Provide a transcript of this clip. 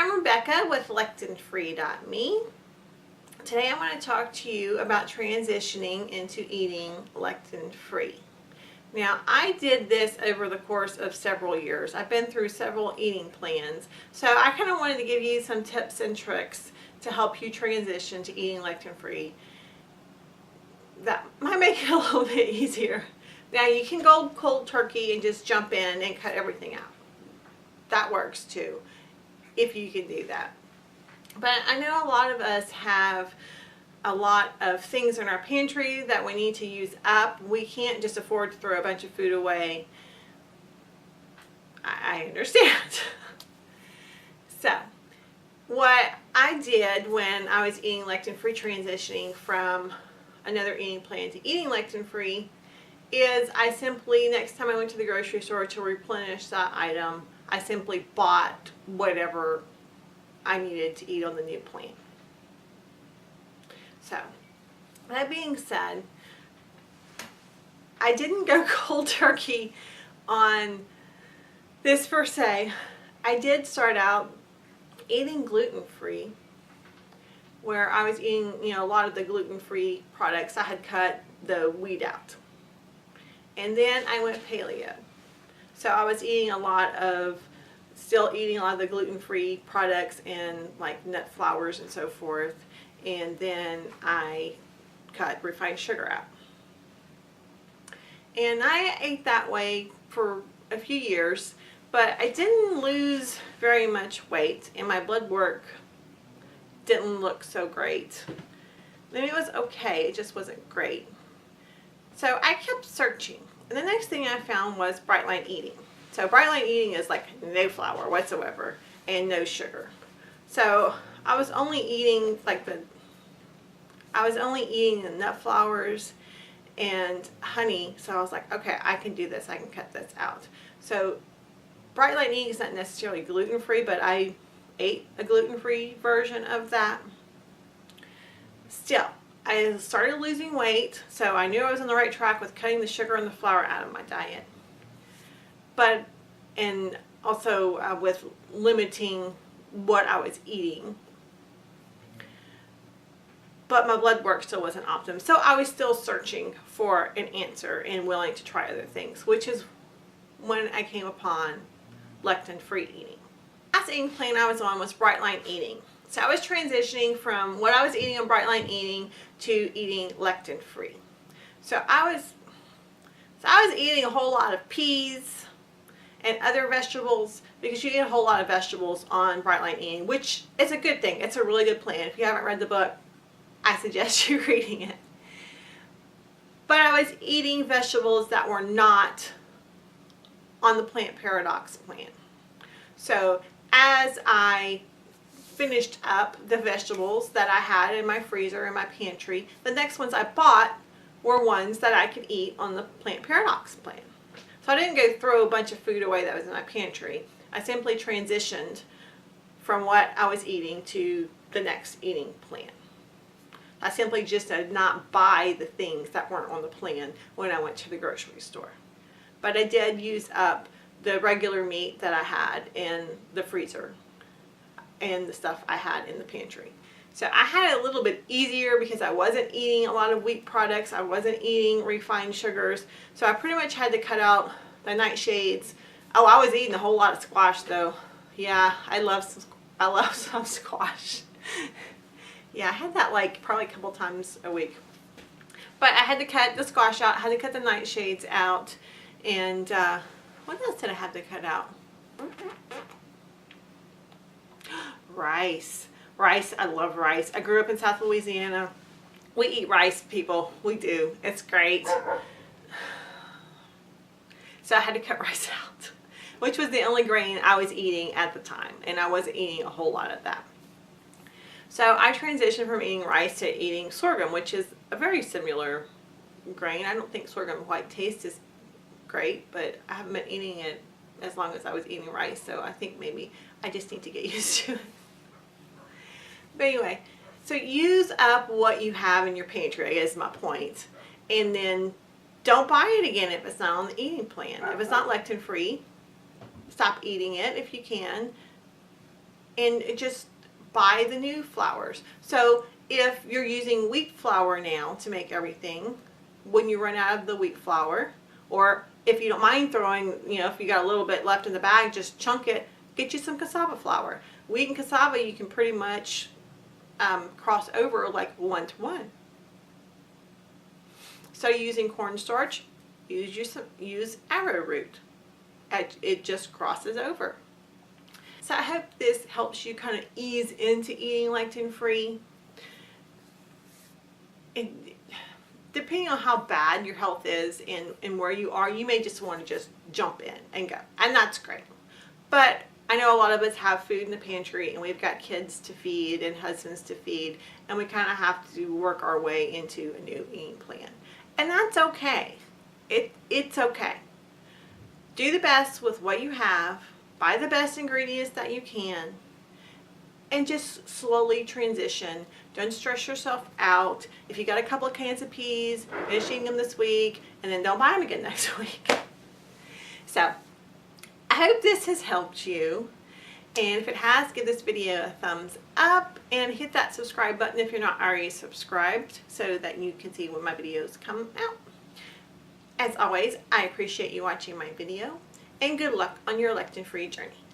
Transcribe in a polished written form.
I'm Rebecca with LectinFree.Me. Today I want to talk to you about transitioning into eating lectin-free. Now, I did this over the course of several years. I've been through several eating plans, so I kind of wanted to give you some tips and tricks to help you transition to eating lectin-free. That might make it a little bit easier. Now, you can go cold turkey and just jump in and cut everything out. That works too, if you can do that. But I know a lot of us have a lot of things in our pantry that we need to use up. We can't just afford to throw a bunch of food away. I understand. So, what I did when I was eating lectin-free, transitioning from another eating plan to eating lectin-free, is I simply, next time I went to the grocery store to replenish that item, I simply bought whatever I needed to eat on the new plan. So, that being said, I didn't go cold turkey on this per se. I did start out eating gluten-free, where I was eating, a lot of the gluten-free products. I had cut the wheat out. And then I went paleo. So I was eating still eating a lot of the gluten-free products and like nut flours and so forth. And then I cut refined sugar out. And I ate that way for a few years, but I didn't lose very much weight, and my blood work didn't look so great. I mean, it was okay, it just wasn't great. So I kept searching. And the next thing I found was Bright Line Eating. So Bright Line Eating is like no flour whatsoever and no sugar. So I was only eating the nut flours and honey. So I was like, okay, I can do this. I can cut this out. So Bright Line Eating is not necessarily gluten-free, but I ate a gluten-free version of that. Still, I started losing weight, so I knew I was on the right track with cutting the sugar and the flour out of my diet. And also with limiting what I was eating. But my blood work still wasn't optimum, so I was still searching for an answer and willing to try other things, which is when I came upon lectin-free eating. The last eating plan I was on was Bright Line Eating. So I was transitioning from what I was eating on Bright Line Eating to eating lectin-free. So I was eating a whole lot of peas and other vegetables, because you eat a whole lot of vegetables on Bright Line Eating, which is a good thing. It's a really good plan. If you haven't read the book, I suggest you reading it. But I was eating vegetables that were not on the Plant Paradox plan. So as I finished up the vegetables that I had in my freezer in my pantry, the next ones I bought were ones that I could eat on the Plant Paradox plan. So I didn't go throw a bunch of food away that was in my pantry. I simply transitioned from what I was eating to the next eating plan. I simply just did not buy the things that weren't on the plan when I went to the grocery store. But I did use up the regular meat that I had in the freezer and the stuff I had in the pantry. So I had it a little bit easier because I wasn't eating a lot of wheat products. I wasn't eating refined sugars. So I pretty much had to cut out the nightshades. Oh, I was eating a whole lot of squash though. Yeah, I love some squash. Yeah, I had that probably a couple times a week. But I had to cut the squash out. I had to cut the nightshades out. And what else did I have to cut out? Rice. Rice, I love rice. I grew up in South Louisiana. We eat rice, people. We do. It's great. So I had to cut rice out, which was the only grain I was eating at the time. And I wasn't eating a whole lot of that. So I transitioned from eating rice to eating sorghum, which is a very similar grain. I don't think sorghum white taste is great, but I haven't been eating it as long as I was eating rice, so I think maybe I just need to get used to it. But anyway, so use up what you have in your pantry is my point, and then don't buy it again if it's not on the eating plan. If it's not lectin free, stop eating it if you can, and just buy the new flours. So if you're using wheat flour now to make everything, when you run out of the wheat flour, or if you don't mind throwing, if you got a little bit left in the bag, just chunk it, get you some cassava flour. Wheat and cassava you can pretty much cross over like 1-to-1. So using cornstarch, use arrowroot. It just crosses over. So I hope this helps you kind of ease into eating lectin free. Depending on how bad your health is and where you are, you may just want to just jump in and go, and that's great. But I know a lot of us have food in the pantry, and we've got kids to feed and husbands to feed, and we kind of have to work our way into a new eating plan. And that's okay. It's okay. Do the best with what you have, buy the best ingredients that you can, and just slowly transition. Don't stress yourself out. If you got a couple of cans of peas, finish eating them this week, and then don't buy them again next week. So, I hope this has helped you. And if it has, give this video a thumbs up and hit that subscribe button if you're not already subscribed so that you can see when my videos come out. As always, I appreciate you watching my video, and good luck on your lectin-free journey.